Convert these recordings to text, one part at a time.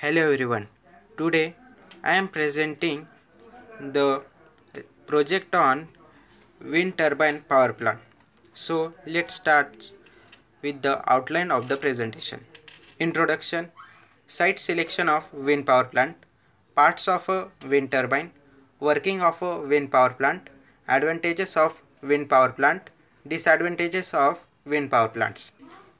Hello everyone. Today I am presenting the project on wind turbine power plant. So let's start with the outline of the presentation. Introduction, site selection of wind power plant, parts of a wind turbine, working of a wind power plant, advantages of wind power plant, disadvantages of wind power plants.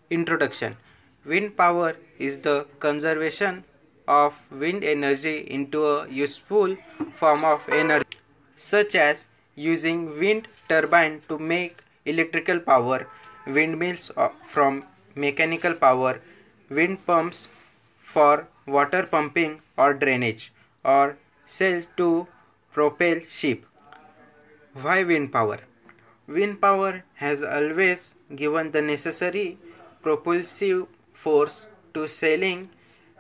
Introduction. Wind power is the conservation of wind energy into a useful form of energy, such as using wind turbine to make electrical power, windmills from mechanical power, wind pumps for water pumping or drainage, or sail to propel ship. Why wind power? Wind power has always given the necessary propulsive force to sailing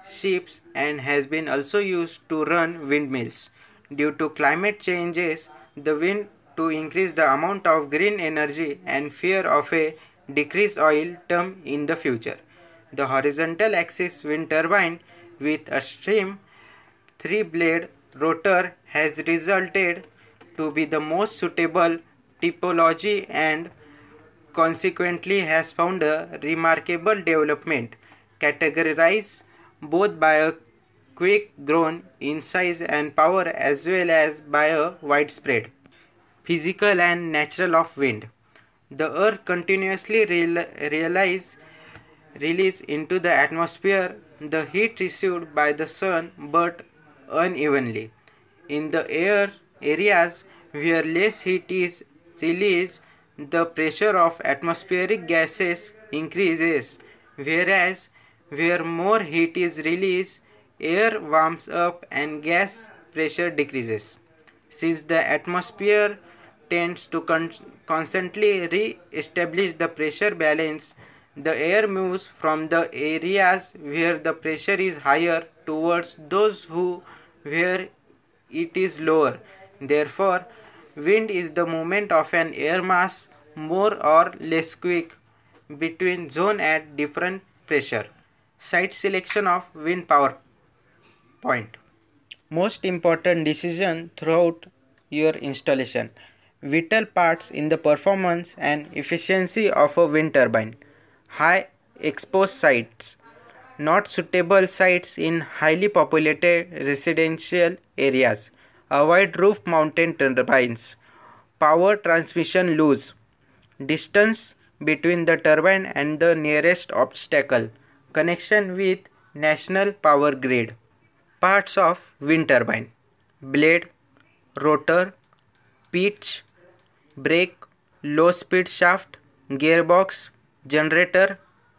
ships and has been also used to run windmills. Due to climate changes, the wind to increase the amount of green energy and fear of a decreased oil term in the future. The horizontal axis wind turbine with a stream 3-blade rotor has resulted to be the most suitable typology and consequently has found a remarkable development categorized both by a quick grown in size and power as well as by a widespread physical and natural of wind. The earth continuously release into the atmosphere the heat received by the sun but unevenly. In the air areas where less heat is released, the pressure of atmospheric gases increases, whereas where more heat is released, air warms up and gas pressure decreases. Since the atmosphere tends to constantly re-establish the pressure balance, the air moves from the areas where the pressure is higher towards those where it is lower. Therefore, wind is the movement of an air mass more or less quick between zone at different pressure. Site selection of wind power point. Most important decision throughout your installation. Vital parts in the performance and efficiency of a wind turbine. High exposed sites. Not suitable sites in highly populated residential areas. Avoid roof mounted turbines. Power transmission loose. Distance between the turbine and the nearest obstacle. Connection with national power grid. Parts of wind turbine: blade, rotor, pitch, brake, low speed shaft, gearbox, generator,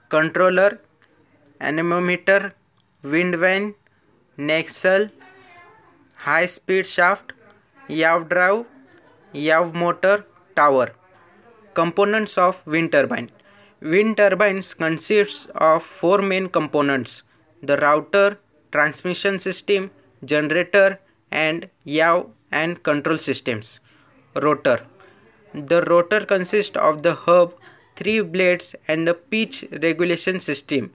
controller, anemometer, wind vane, nacelle, high speed shaft, yaw drive, yaw motor, tower. Components of wind turbine. Wind turbines consists of four main components: the rotor, transmission system, generator, and yaw and control systems. Rotor. The rotor consists of the hub, three blades, and a pitch regulation system,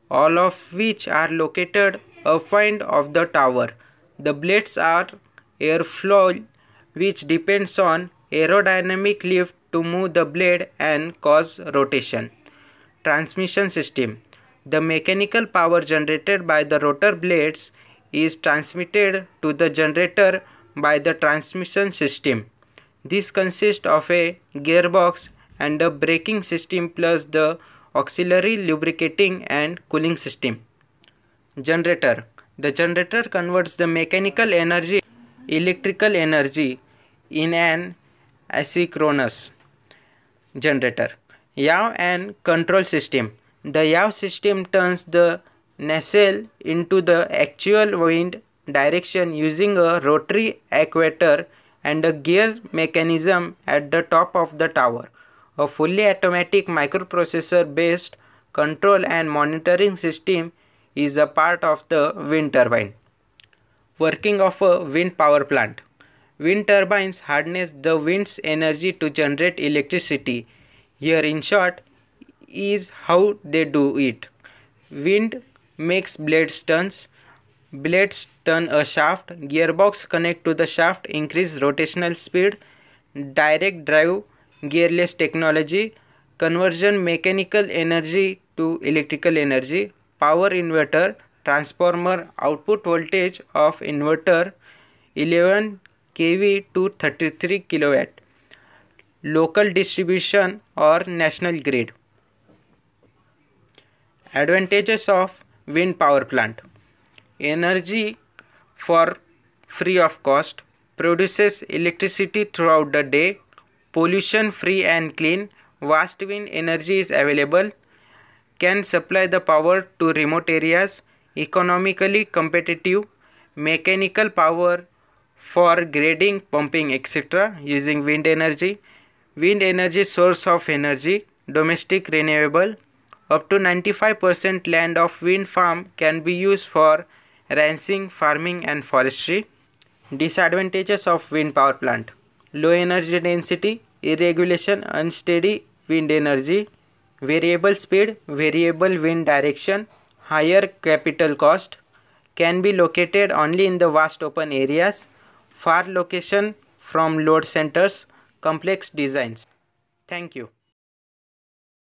all of which are located upwind of the tower. The blades are airflow, which depends on aerodynamic lift to move the blade and cause rotation. Transmission system. The mechanical power generated by the rotor blades is transmitted to the generator by the transmission system. This consists of a gearbox and a braking system plus the auxiliary lubricating and cooling system. Generator. The generator converts the mechanical energy electrical energy in an asynchronous generator. Yaw and control system. The yaw system turns the nacelle into the actual wind direction using a rotary actuator and a gear mechanism at the top of the tower. A fully automatic microprocessor based control and monitoring system is a part of the wind turbine. Working of a wind power plant. Wind turbines harness the wind's energy to generate electricity. Here in short is how they do it. Wind makes blades turns, Blades turn a shaft, gearbox connect to the shaft, increase rotational speed, direct drive, gearless technology, conversion mechanical energy to electrical energy, power inverter, transformer, output voltage of inverter 11 kV to 33 kilowatt, local distribution or national grid. Advantages of wind power plant: energy for free of cost, produces electricity throughout the day, pollution free and clean, vast wind energy is available, can supply the power to remote areas, economically competitive, mechanical power for grading, pumping, etc. using wind energy source of energy, domestic renewable, up to 95% land of wind farm can be used for ranching, farming and forestry. Disadvantages of wind power plant: low energy density, irregulation, unsteady wind energy, variable speed, variable wind direction, higher capital cost, can be located only in the vast open areas, far location from load centers, complex designs. Thank you.